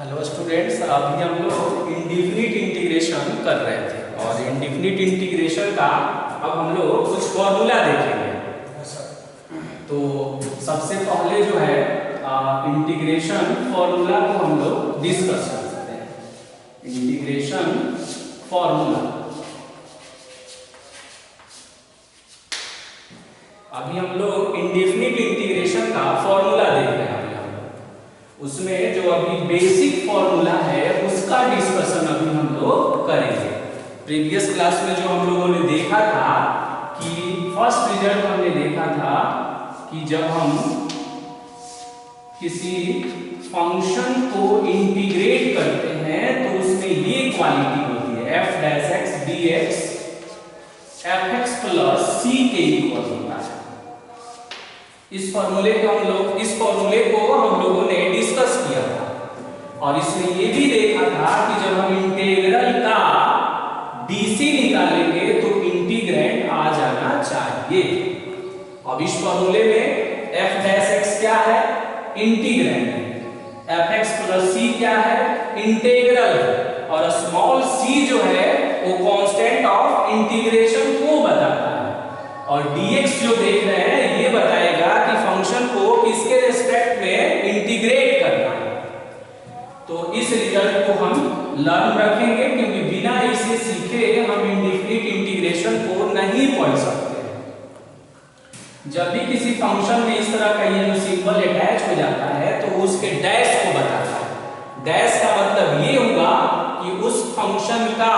Hello students, अभी हम लोग इंडिफिनिट इंटीग्रेशन कर रहे थे और इंडिफिनिट इंटीग्रेशन का अब हम लोग कुछ फॉर्मूला देखेंगे। तो सबसे पहले जो है इंटीग्रेशन फॉर्मूला को हम लोग डिस्कस करते हैं। इंटीग्रेशन फॉर्मूला अभी हम लोग इंडिफिनिट इंटीग्रेशन का फॉर्मूला देख रहे हैं। उसमें जो अभी बेसिक फॉर्मूला है उसका डिस्कशन अभी हम लोग करेंगे। प्रीवियस क्लास में जो हम लोगों ने देखा था कि फर्स्ट रिजल्ट हमने देखा था कि जब हम किसी फंक्शन को इंटीग्रेट करते हैं तो उसमें ये क्वालिटी होती है f dash x dx fx plus c के इक्वल होता है। इस फॉर्मूले को हम लोगों ने डिस्कस किया था और इसमें ये भी देखा था कि जब हम इंटीग्रल का डीसी निकालेंगे तो इंटीग्रैंड आ जाना चाहिए। अब इस फॉर्मूले में f डैश x क्या है? इंटीग्रैंड है। fx प्लस c क्या है? इंटीग्रल है। और स्मॉल c जो है वो कांस्टेंट ऑफ इंटीग्रेशन को बताता है और dx जो देख रहे हैं ये बताएगा कि फंक्शन को किसके रेस्पेक्ट में इंटीग्रेट करना है। तो इस रिजल्ट को हम लर्न रखेंगे क्योंकि बिना इसे सीखे हम इंडिफिनिट इंटीग्रेशन को नहीं पढ़ सकते। जब भी किसी फंक्शन में इस तरह का ये जो सिंबल अटैच हो जाता है तो उसके डैश को बताता है। डैश का मतलब ये हुआ कि उस फंक्शन का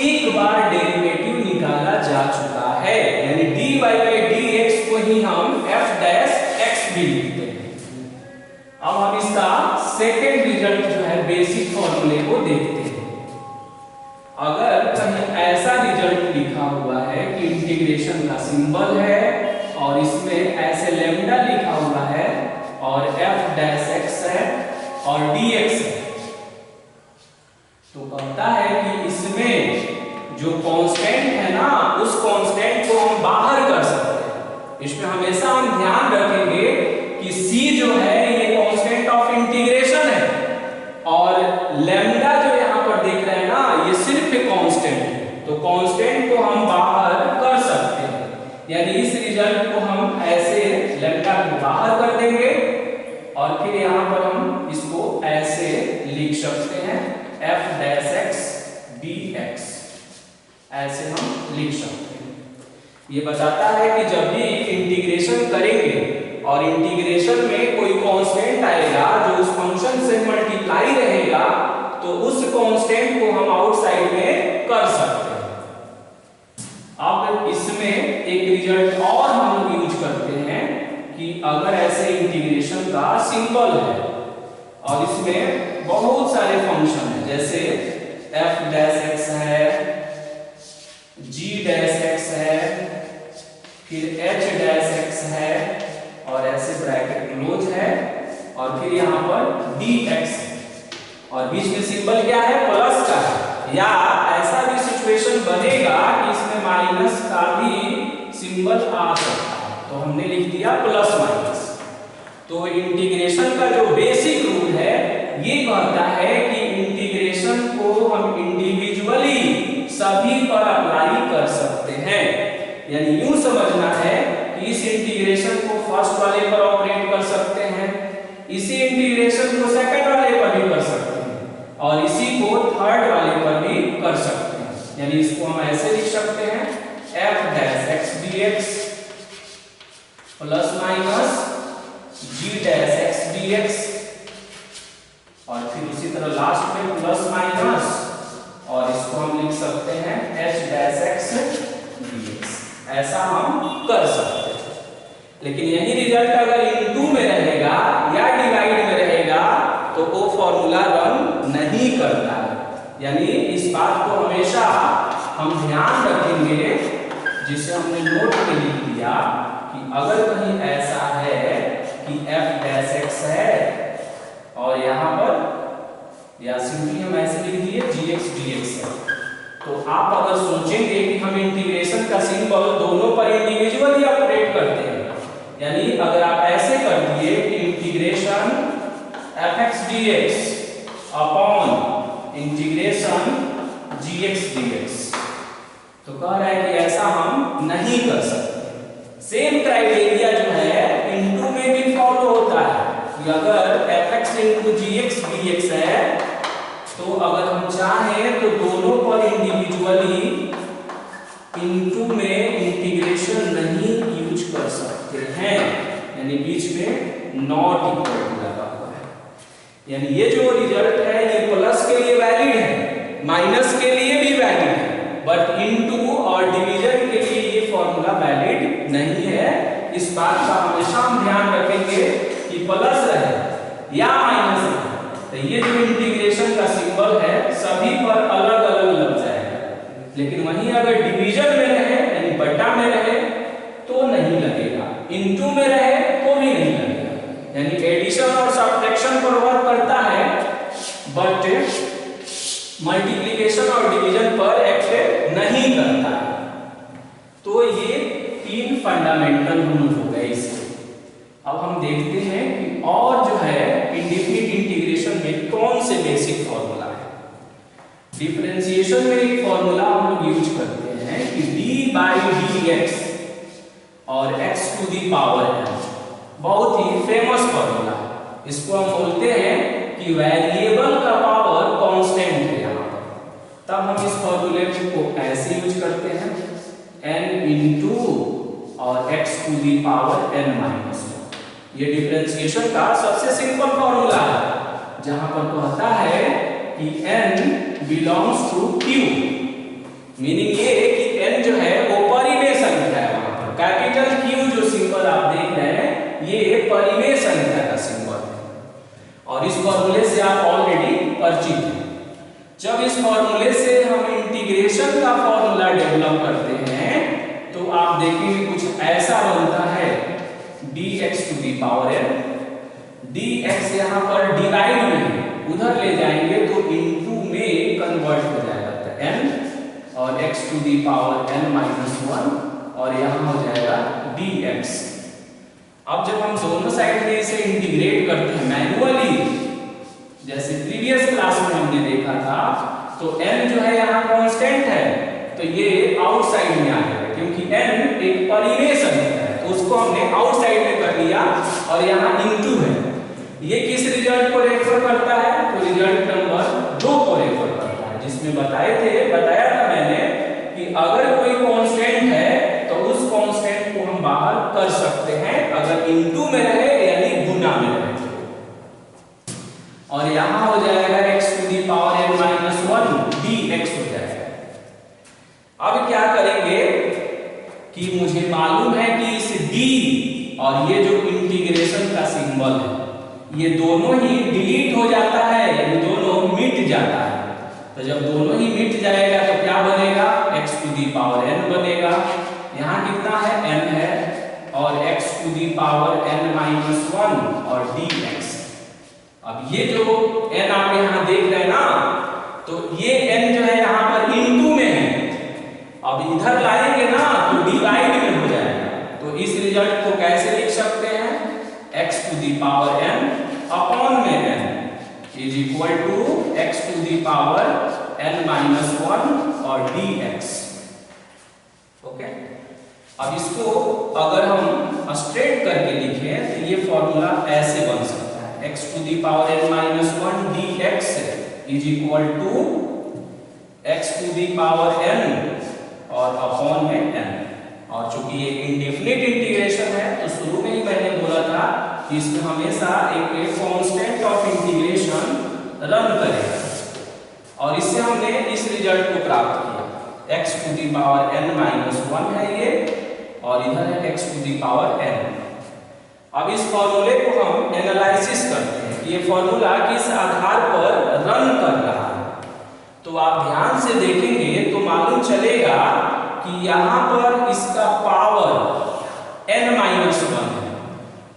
एक बार डेरिवेटिव निकाला जा चुका है, यानी dy बाई dx को ही हम f डैश x भी लिखते हैं। अब हम इसका सेकेंड रिजल्ट जो है बेसिक फॉर्मूले को देखते हैं। अगर कहीं ऐसा रिजल्ट लिखा हुआ है कि इंटीग्रेशन का सिंबल है और इसमें ऐसे लैम्डा लिखा हुआ है और f डैश x है और dx है, तो कहता है कि इसमें जो कांस्टेंट है ना उस कांस्टेंट को हम बाहर कर सकते हैं। इसमें हमेशा हम ध्यान रखेंगे कि c जो है ये कांस्टेंट ऑफ इंटीग्रेशन है और लैम्डा जो यहाँ पर देख रहे हैं ना ये सिर्फ एक कांस्टेंट है, तो कांस्टेंट को हम बाहर कर सकते हैं। यानी इस रिजल्ट को हम ऐसे लैम्डा को बाहर कर देंगे और फिर यहाँ पर हम इसको ऐसे लिख सकते हैं f डैश x dx, ऐसे हम लिख सकते हैं। ये बताता है कि जब भी इंटीग्रेशन करेंगे और इंटीग्रेशन में कोई कांस्टेंट आएगा जो उस फंक्शन से मल्टीप्लाई रहेगा तो उस कांस्टेंट को हम आउटसाइड में कर सकते हैं। अब इसमें एक रिजल्ट और हम यूज करते हैं कि अगर ऐसे इंटीग्रेशन का सिंबल है और इसमें बहुत सारे फंक्शन है, जैसे f डैश x है, g डैश x है, फिर h डैश x है और ऐसे ब्रैकेट क्लोज है और फिर यहाँ पर dx है और बीच में सिंबल क्या है? प्लस का है। या ऐसा भी सिचुएशन बनेगा कि इसमें माइनस का भी सिंबल आ सकता है, तो हमने लिख दिया प्लस माइनस। तो इंटीग्रेशन का जो बेसिक रूल है ये कहता है कि इंटीग्रेशन को हम इंडिविजुअली सभी पर अप्लाई कर सकते हैं। यानी यूं समझना है कि इस इंटीग्रेशन को फर्स्ट वाले पर ऑपरेट कर सकते हैं, इसी इंटीग्रेशन को सेकंड वाले पर भी कर सकते हैं और इसी को थर्ड वाले पर भी कर सकते हैं। यानी इसको हम ऐसे लिख सकते हैं f dash x dx plus minus g dash x dx और फिर उसी तरह लास्ट में प्लस माइनस और इसको हम लिख सकते हैं h डैश x dx। ऐसा हम कर सकते हैं। लेकिन यही रिजल्ट अगर इनटू में रहेगा या डिवाइड में रहेगा तो वो फॉर्मूला रन नहीं करता है। यानी इस बात को हमेशा हम ध्यान रखेंगे, जिसे हमने नोट में लिख दिया कि अगर कहीं ऐसा है कि f डैश x है और यहाँ पर या सिंपली हम ऐसे लिख दिए gx dx है, तो आप अगर सोचेंगे कि हम इंटीग्रेशन का सिंबल दोनों पर इंडिविजुअली ऑपरेट करते हैं, यानी अगर आप ऐसे कर दिए कि integration fx dx upon integration gx dx। तो कह रहा है कि ऐसा हम नहीं कर सकते। सेम क्राइटेरिया जो है इनटू में भी फॉलो होता है कि अगर fx इंटू gx dx है तो अगर हम चाहें तो दोनों पर इंडिविजुअली इनटू में इंटीग्रेशन नहीं यूज कर सकते हैं, यानी बीच में नॉट इक्वल टू लगा हुआ है। यानी ये जो रिजल्ट है ये प्लस के लिए वैलिड है, माइनस के लिए भी वैलिड है, बट इनटू और डिवीजन के लिए ये फॉर्मूला वैलिड नहीं है। इस बात का हमेशा हम ध्यान रखेंगे कि प्लस रहे या माइनस रहे तो ये जो इंटीग्रेशन का सिंबल है सभी पर अलग अलग लग जाएगा, लेकिन वहीं अगर डिवीजन में रहे यानी बटा में रहे तो नहीं लगेगा, इनटू में रहे तो भी नहीं लगेगा। यानी एडिशन और सब्ट्रैक्शन पर वर्क करता है बट मल्टीप्लिकेशन और डिवीजन पर एक्ट नहीं करता है। तो ये तीन फंडामेंटल रूल हो गए इसके। अब हम देखते हैं कि और जो है इंडेफिनिट इंटीग्रेशन में कौन से बेसिक फॉर्मूला है। डिफरेंशिएशन में एक फॉर्मूला हम लोग यूज करते हैं कि d/dx और x to the power n, बहुत ही फेमस फॉर्मूला है। इसको हम बोलते हैं कि वेरिएबल का पावर कांस्टेंट है यहाँ पर। तब हम इस फॉर्मूले को ऐसे यूज करते हैं n इंटू और x to the power n minus 1। ये डिफरेंशिएशन का सबसे सिंपल फॉर्मूला है जहां पर कहता है कि n belongs to q, meaning ये कि n जो है वो परिमेय संख्या है। वहां पर कैपिटल Q जो सिंबल आप देख रहे हैं ये परिमेय संख्या का सिंबल है और इस फॉर्मूले से आप ऑलरेडी परिचित हैं। जब इस फॉर्मूले से हम इंटीग्रेशन का फॉर्मूला डेवलप करते हैं तो आप देखेंगे कुछ ऐसा बनता है dx to the power n। dx यहाँ पर डिवाइड में उधर ले जाएंगे तो इनटू में कन्वर्ट हो जाएगा तो n और x to the power n minus 1 और यहाँ हो जाएगा dx। अब जब हम दोनों साइड में इसे इंटीग्रेट करते हैं मैन्युअली जैसे प्रीवियस क्लास में हमने देखा था तो n जो है यहाँ कांस्टेंट है तो ये आउटसाइड में आ जाएगा क्योंकि n एक परिमेय संख्या है तो उसको हमने आउटसाइड में कर लिया और यहाँ इनटू है। ये किस रिजल्ट को रेफर करता है तो रिजल्ट नंबर 2 को रेफर करता है जिसमें बताया था मैंने कि अगर कोई कांस्टेंट है तो उस कांस्टेंट को हम बाहर कर सकते हैं अगर इनटू में रहे यानी गुना में रहे और यहाँ हो जाएगा x to the power n minus 1 dx हो जाएगा। अब क्या करेंगे कि मुझे मालूम है कि इस d और ये जो इंटीग्रेशन का सिंबल है ये दोनों ही डिलीट हो जाता है यानी दोनों मिट जाता है। तो जब दोनों ही मिट जाएगा तो क्या बनेगा x to the power n बनेगा। यहाँ कितना है n है और x to the power n minus 1 और dx। अब ये जो n आप यहाँ देख रहे हैं ना तो ये n जो है यहाँ पर इनटू में है। अब इधर लाएंगे ना तो डिवाइड में हो जाएगा तो इस रिजल्ट को कैसे लिख सकते हैं x to the power n upon में n is equal to x to the power n minus 1 और dx। ओके, अब इसको अगर हम स्ट्रेट करके लिखें तो ये फॉर्मूला ऐसे बन सकता है x to the power n minus 1 dx is equal to x to the power n और अपॉन में n। और चूंकि ये इंडेफिनिट इंटीग्रेशन है तो शुरू में ही मैंने बोला था कि इसमें हमेशा एक कांस्टेंट ऑफ इंटीग्रेशन रन करेगा और इससे हमने इस रिजल्ट को प्राप्त किया x to the power n minus 1 है ये और इधर है x to the power n। अब इस फॉर्मूले को हम एनालिसिस करते हैं ये फॉर्मूला किस आधार पर रन कर रहा है। तो आप ध्यान से देखेंगे तो मालूम चलेगा कि यहाँ पर इसका पावर n माइनस 1 है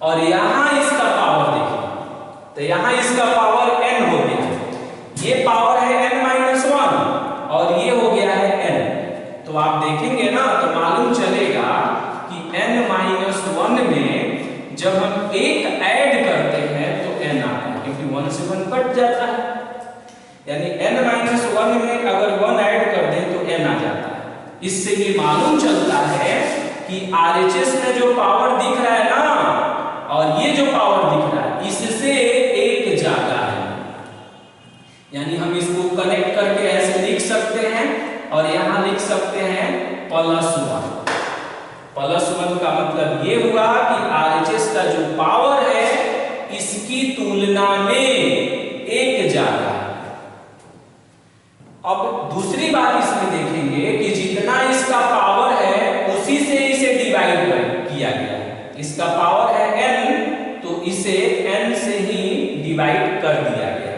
और यहाँ इसका पावर देखिए तो यहाँ इसका पावर n हो गया है। ये पावर है n माइनस 1 और ये हो गया है n। तो आप देखेंगे ना तो मालूम चलेगा कि n माइनस 1 में जब हम एक ऐड करते हैं तो n आता है क्योंकि 1 से 1 कट जाता है यानी n-1 में अगर 1 ऐड कर दें तो n आ जाता है। इससे ये मालूम चलता है कि RHS में जो पावर दिख रहा है ना और ये जो पावर दिख रहा है इससे एक ज्यादा है। यानी हम इसको कनेक्ट करके ऐसे लिख सकते हैं और यहां लिख सकते हैं +1। +1 का मतलब ये हुआ कि RHS का जो पावर है इसकी तुलना में एक ज्यादा है। अब दूसरी बात इसमें देखेंगे कि जितना इसका पावर है उसी से इसे डिवाइड किया गया है। इसका पावर है n तो इसे n से ही डिवाइड कर दिया गया है।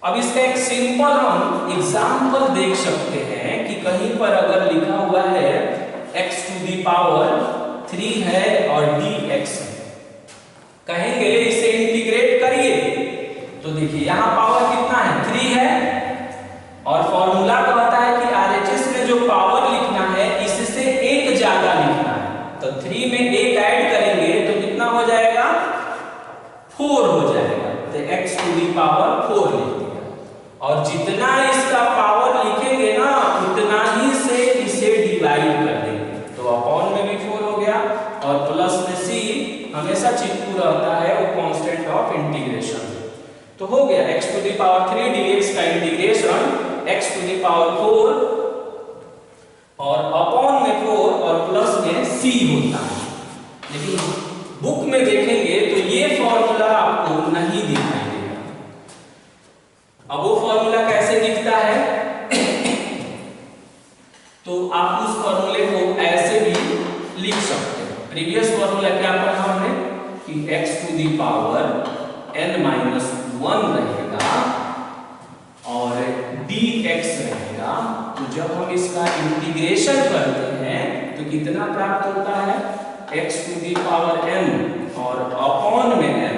अब इसका एक सिंपल हम एग्जांपल देख सकते हैं कि कहीं पर अगर लिखा हुआ है x⁻³ है और dx है, कहेंगे इसे इंटीग्रेट करिए तो देखिए यहां पावर कितना है 3 है और फॉर्मूला कहता है कि RHS में जो पावर लिखना है इससे एक ज्यादा लिखना है। तो 3 में एक ऐड करेंगे तो कितना हो जाएगा 4 हो जाएगा। तो x⁻⁴ लिख दिया और जितना इसका पावर लिखेंगे ना उतना ही से इसे डिवाइड कर देंगे तो अपॉन में भी 4 हो गया और प्लस में c हमेशा चिपकू रहता है वो कांस्टेंट ऑफ इंटीग्रेशन। तो हो गया x⁻³ dx का इंटीग्रेशन x⁻⁴ और अपॉन में 4 और प्लस में c होता है। लेकिन बुक में देखेंगे तो ये फॉर्मूला आपको नहीं दिखाई देगा। अब वो फॉर्मूला कैसे दिखता है तो आप उस फॉर्मूले को ऐसे भी लिख सकते हैं। प्रीवियस फॉर्मूला क्या पढ़ा हमने कि x⁻n-1 रहेगा और dx रहेगा। तो जब हम इसका इंटीग्रेशन करते हैं तो कितना प्राप्त होता है x⁻n और अपॉन में n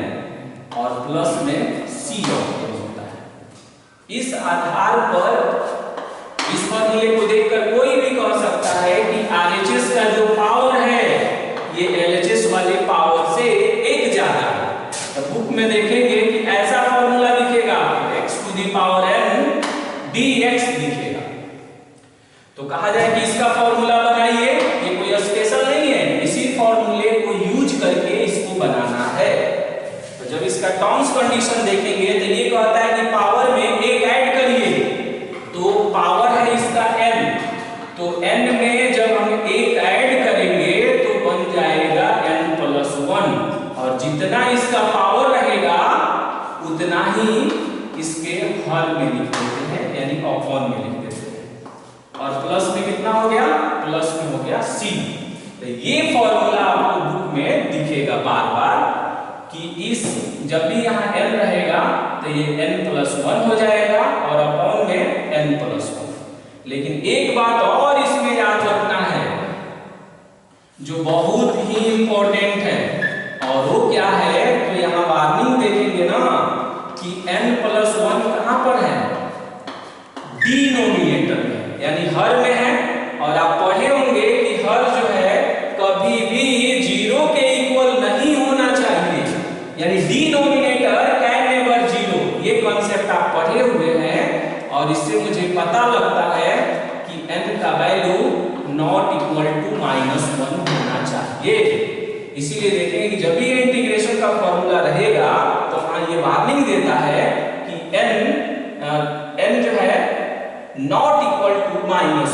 और प्लस में c होता है। इस आधार पर इस फॉर्मूले को देखकर कोई भी कह सकता है कि RHS का जो पावर है ये LHS वाले पावर से एक ज्यादा है। तो बुक में देखेंगे कि ऐसा फॉर्मूला दिखेगा x⁻n dx दिखेगा। तो कहा जाए कि इसका फॉर्मूला बनाइए, ये कोई स्पेशल नहीं है, इसी फॉर्मूले को यूज करके इसको बनाना है। तो जब इसका टर्म्स कंडीशन देखेंगे तो ये कहता है कि पावर में एक ऐड करिए तो पावर है इसका n, तो n में जब हम एक ऐड करेंगे तो बन जाएगा n+1 और जितना इसका पावर रहेगा उतना ही इसके हर में लिख देते हैं यानी अपॉन में लिख देते हैं और प्लस में कितना हो गया प्लस में हो गया c। तो ये फॉर्मूला आपको बुक में दिखेगा बार बार कि इस जब भी यहाँ n रहेगा तो ये n+1 हो जाएगा और अपॉन में n+1। लेकिन एक बात और इसमें याद रखना है जो बहुत ही इंपॉर्टेंट है और वो क्या है तो यहाँ वार्निंग देखेंगे ना कि n+1 कहां पर है डिनोमिनेटर में यानी हर में है और आप पढ़े होंगे कि हर जो है कभी भी 0 के इक्वल नहीं होना चाहिए यानी डिनोमिनेटर कैन नेवर 0। ये कॉन्सेप्ट आप पढ़े हुए हैं और इससे मुझे पता लगता है कि n का वैल्यू नॉट इक्वल टू -1 होना चाहिए। इसीलिए देखेंगे कि जब भी इंटीग्रेशन का फॉर्मूला रहेगा तो ये वार्निंग देता है कि n जो है नॉट इक्वल टू -1।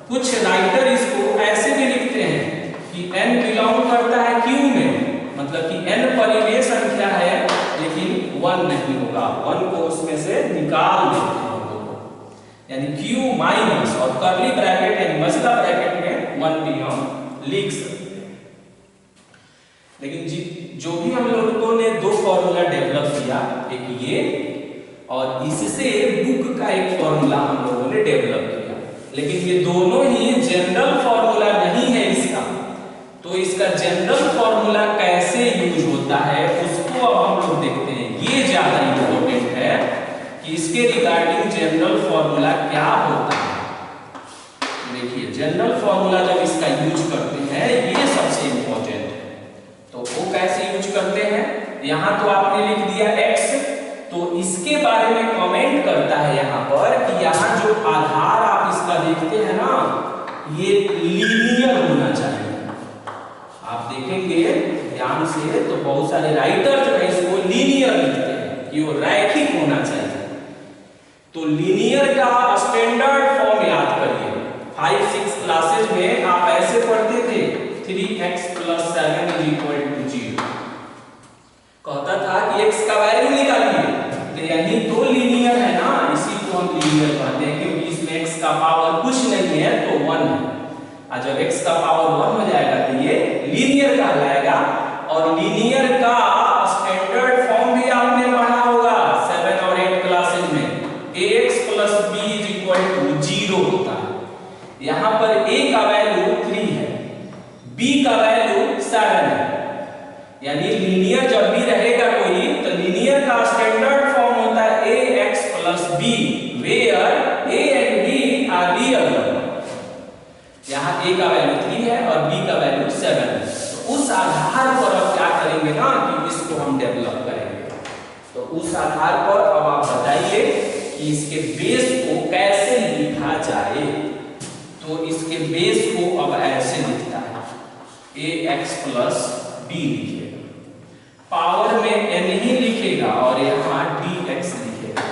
कुछ राइटर इसको ऐसे भी लिखते हैं कि n बिलोंग करता है q में, मतलब कि n परिमेय संख्या है लेकिन 1 नहीं होगा, 1 को उसमें से निकाल देते हैं यानी q माइनस और कर्ली ब्रैकेट यानी मसला ब्रैकेट में 1 भी हम लिख सकते हैं। लेकिन जो भी हम लोगों ने दो फॉर्मूला डेवलप किया, एक ये और इससे बुक का एक फॉर्मूला हम लोगों ने डेवलप किया, लेकिन ये दोनों ही जनरल फॉर्मूला नहीं है इसका। तो इसका जनरल फॉर्मूला कैसे यूज होता है उसको अब हम लोग देखते हैं। ये ज्यादा इंपॉर्टेंट है कि इसके रिगार्डिंग जनरल फॉर्मूला क्या होता है। देखिए जनरल फॉर्मूला जब इसका यूज करते हैं ये सबसे इंपॉर्टेंट है। तो वो कैसे यूज करते हैं, यहां तो आपने लिख दिया x, तो इसके बारे में कमेंट करता है यहाँ पर कि यहाँ जो आधार आप इसका देखते हैं ना, ये लीनियर होना चाहिए। आप देखेंगे ध्यान से तो बहुत सारे राइटर जो है इसको लीनियर लिखते हैं कि वो रैखिक होना चाहिए। तो लीनियर का स्टैंडर्ड फॉर्म याद करिए। 5-6 क्लासेज में आप ऐसे पढ़ते थे 3x + 7 = 0। कहता था कि x का वैल्यू निकालिए, तो यही तो लीनियर है ना, इसी को हम लीनियर कहते हैं क्योंकि इसमें x का पावर कुछ नहीं है तो 1 है। और जब x का पावर 1 हो जाएगा तो ये लीनियर कहलाएगा। और लीनियर का स्टैंडर्ड फॉर्म भी आपने पढ़ा होगा 7 और 8 क्लासेज में, ax + b = 0 होता है। यहाँ पर a का वैल्यू 3 है, b का वैल्यू 7 है। यानी लीनियर जब भी रहेगा कोई तो लीनियर का स्टैंडर्ड फॉर्म होता है ax + b, where a and b are real numbers। यहाँ a का वैल्यू 3 है और b का वैल्यू 7 है। तो उस आधार पर अब क्या करेंगे ना कि इसको हम डेवलप करेंगे। तो उस आधार पर अब आप बताइए कि इसके बेस को कैसे लिखा जाए। तो इसके बेस को अब ऐसे लिखता है ax + b लिखिए, पावर में n ही लिखेगा और यहाँ dx लिखेगा।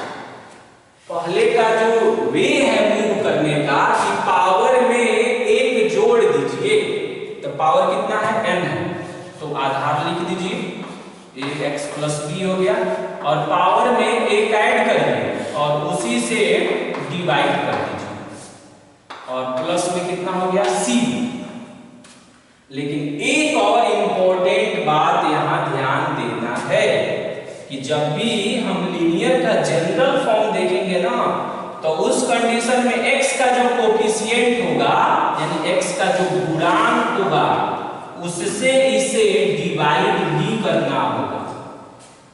पहले का जो वे है मूव करने का कि पावर में एक जोड़ दीजिए, तो पावर कितना है n है, तो आधार लिख दीजिए ax + b हो गया और पावर में एक ऐड करिए और उसी से डिवाइड कर दीजिए और प्लस में कितना हो गया c। लेकिन एक और इंपॉर्टेंट बात यहां ध्यान देना है कि जब भी हम लीनियर का जनरल फॉर्म देखेंगे ना तो उस कंडीशन में x का जो कोफिशिएंट होगा यानी x का जो गुणांक होगा उससे इसे डिवाइड भी करना होगा।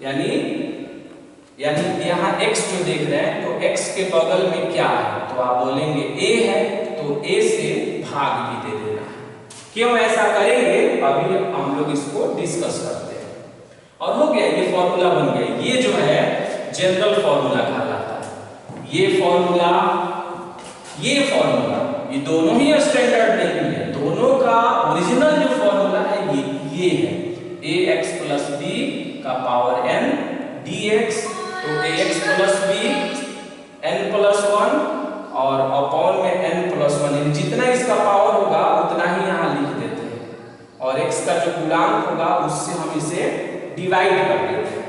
यानी यहाँ x जो देख रहे हैं तो x के बगल में क्या है, तो आप बोलेंगे a है तो a से भाग भी दे देना है। क्यों ऐसा करेंगे अभी हम लोग इसको डिस्कस करते हैं। और हो गया, ये फॉर्मूला बन गया। ये जो है जनरल फॉर्मूला कहलाता है। ये फॉर्मूला ये दोनों ही स्टैंडर्ड नहीं है, दोनों का ओरिजिनल जो फॉर्मूला है ये है ax + b का पावर n dx। तो ax + b n+1 और अपॉन में n+1, जितना इसका पावर होगा उतना ही यहाँ लिख देते हैं और x का जो गुणांक होगा उससे हम इसे डिवाइड कर देते हैं।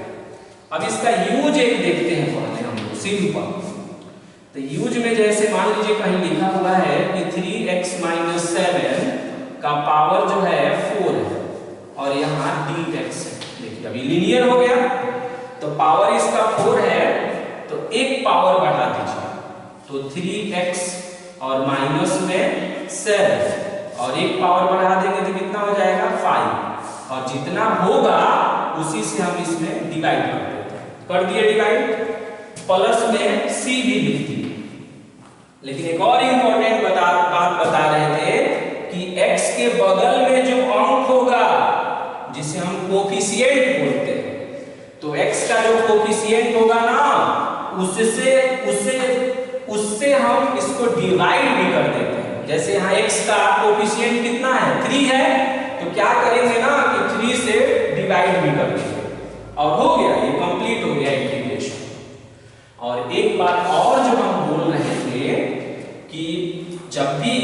अब इसका यूज एक देखते हैं पहले हम लोग सिंपल। तो यूज में जैसे मान लीजिए कहीं लिखा हुआ है कि 3x - 7 का पावर जो है 4 है और यहाँ dx है। देखिए अभी लीनियर हो गया तो पावर इसका 4 है तो एक पावर बढ़ा दीजिए तो 3x और माइनस में 7 और एक पावर बढ़ा देंगे तो कितना हो जाएगा 5 और जितना होगा उसी से हम इसमें डिवाइड कर देते हैं। कर दिए डिवाइड, प्लस में c भी लिख दिए। लेकिन एक और इंपॉर्टेंट बात बता रहे थे कि x के बगल में जो अंक होगा जिसे हम कोफिशिएंट बोलते हैं, तो x का जो कोफिशिएंट होगा ना उससे हम इसको डिवाइड भी कर देते हैं। जैसे यहाँ x का कोफिशिएंट कितना है 3 है तो क्या करेंगे ना कि 3 से डिवाइड भी कर देंगे और हो गया, ये कंप्लीट हो गया इंटीग्रेशन। और एक बात और जो हम बोल रहे थे कि जब भी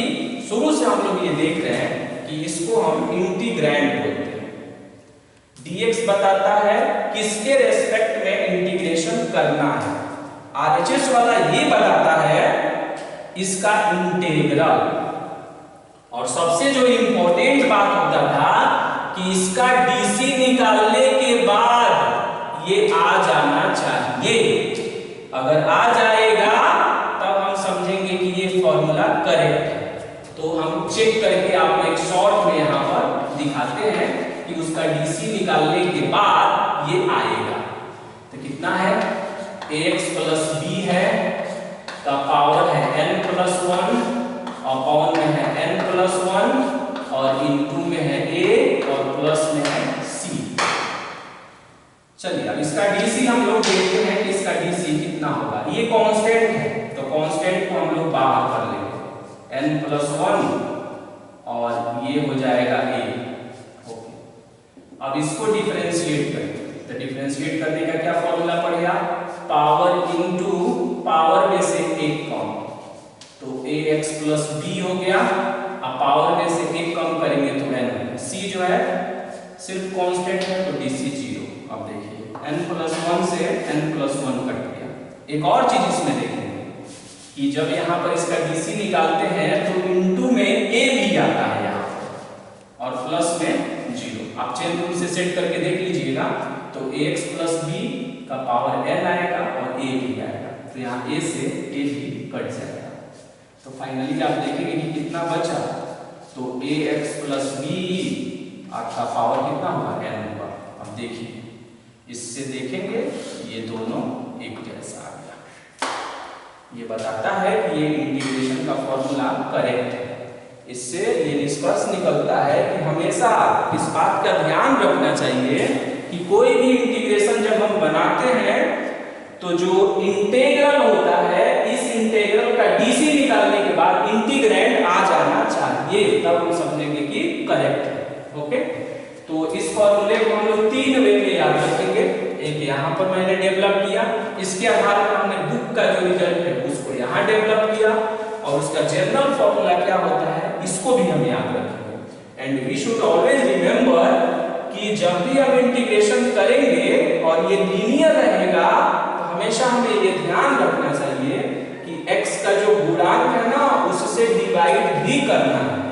शुरू से हम लोग ये देख रहे हैं कि इसको हम इंटीग्रैंड बोलते हैं। dx बताता है किसके रेस्पेक्ट में इंटीग्रेशन करना है, RHS वाला ये बताता है इसका इंटीग्रल। और सबसे जो इंपॉर्टेंट बात होता था कि इसका DC निकालने के बाद ये आ जाना चाहिए। अगर आ जाएगा तब हम समझेंगे कि ये फॉर्मूला करेक्ट है। तो हम चेक करके आपको एक शॉर्ट में यहाँ पर दिखाते हैं कि उसका DC निकालने के बाद ये आएगा। तो कितना है ax + b है का पावर है n+1 अपॉन में है n+1 और इनटू में है a और प्लस में है c। चलिए अब इसका डीसी हम लोग देखते हैं कि इसका डीसी कितना होगा। ये कांस्टेंट है तो कांस्टेंट को हम लोग बाहर कर लेंगे n+1 और ये हो जाएगा a। ओके, अब इसको डिफरेंशिएट करेंगे तो डिफरेंशिएट करने का क्या फॉर्मूला पड़ेगा, पावर इनटू पावर में से एक कम, तो ax प्लस b हो गया। अब पावर में से एक कम करेंगे तो n होगा। c जो है सिर्फ कांस्टेंट है तो dc 0। अब देखिए n+1 से n+1 कट गया। एक और चीज इसमें देखेंगे कि जब यहाँ पर इसका dc निकालते हैं तो इनटू में a भी आता है यहाँ पर और प्लस में 0। आप चेन रूल से सेट करके देख लीजिएगा तो ax प्लस b का पावर n आएगा और a भी आएगा, तो यहाँ a से a भी कट जाएगा। तो फाइनली आप देखेंगे कि कितना बचा, तो ax प्लस b आपका पावर कितना होगा n होगा। अब देखिए इससे देखेंगे ये दोनों एक जैसा आ गया, ये बताता है कि ये इंटीग्रेशन का फॉर्मूला करेक्ट है। इससे ये निष्कर्ष निकलता है कि हमेशा इस बात का ध्यान रखना चाहिए कि कोई भी इंटीग्रेशन जब हम बनाते हैं तो जो इंटीग्रल होता है इस इंटीग्रल का डीसी निकालने के बाद इंटीग्रैंड आ जाना चाहिए, तब हम समझेंगे कि करेक्ट है। ओके, तो इस फॉर्मूले को हम लोग 3 वे में याद रखेंगे। एक यहाँ पर मैंने डेवलप किया, इसके आधार पर हमने बुक का जो रिजल्ट है उसको यहाँ डेवलप किया और उसका जनरल फॉर्मूला क्या होता है इसको भी हम याद रखेंगे। And we should always remember कि जब भी हम इंटीग्रेशन करेंगे और ये लीनियर रहेगा तो हमेशा हमें ये ध्यान रखना चाहिए कि x का जो गुणांक है ना उससे डिवाइड भी करना है।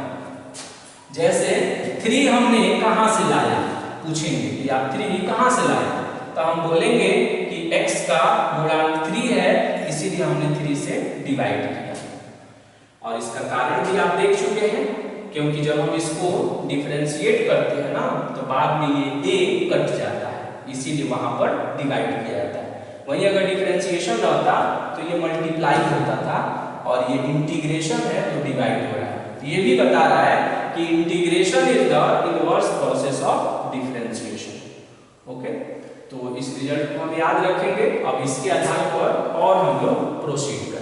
जैसे 3 हमने कहां से लाया, पूछेंगे कि आप 3 कहां से लाए, तो हम बोलेंगे कि x का गुणांक 3 है इसीलिए हमने 3 से डिवाइड किया। और इसका कारण भी आप देख चुके हैं, क्योंकि जब हम इसको डिफरेंशिएट करते हैं ना तो बाद में ये a कट जाता है, इसीलिए वहां पर डिवाइड किया जाता है। वहीं अगर डिफरेंशिएशन रहता तो ये मल्टीप्लाई होता था और ये इंटीग्रेशन है तो डिवाइड हो रहा है। ये भी बता रहा है कि integration is the inverse process of differentiation. Okay, तो इस रिजल्ट को हम याद रखेंगे। अब इसके आधार पर और हम लोग प्रोसीड करेंगे।